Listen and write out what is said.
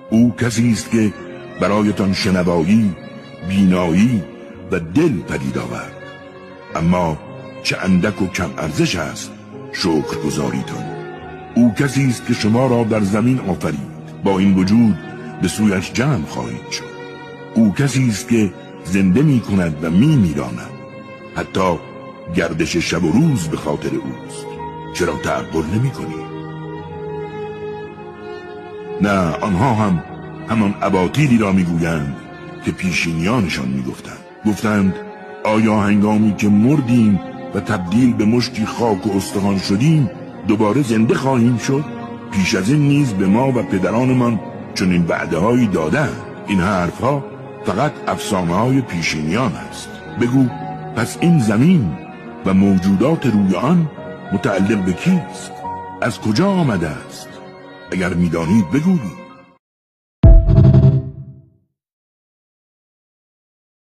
او کسی است که برایتان شنوایی، بینایی و دل پدید آورد. اما چه اندک و کم ارزش است شکرگزاریتان. او کسی است که شما را در زمین آفرید، با این وجود به سویش جمع خواهید شد. او کسی است که زنده می کند و می میراند. حتی گردش شب و روز به خاطر اوست. چرا تعقل نمی کنی؟ نه، آنها هم همان اباطیلی را می گویند که پیشینیانشان می گفتند آیا هنگامی که مردیم و تبدیل به مشتی خاک و استخوان شدیم دوباره زنده خواهیم شد؟ پیش از این نیز به ما و پدرانمان چنین وعده‌هایی دادند. این حرفها فقط افسانه‌های پیشینیان است. بگو پس این زمین و موجودات روی آن متعلق به کیست؟ از کجا آمده است؟ اگر می‌دانید بگویید.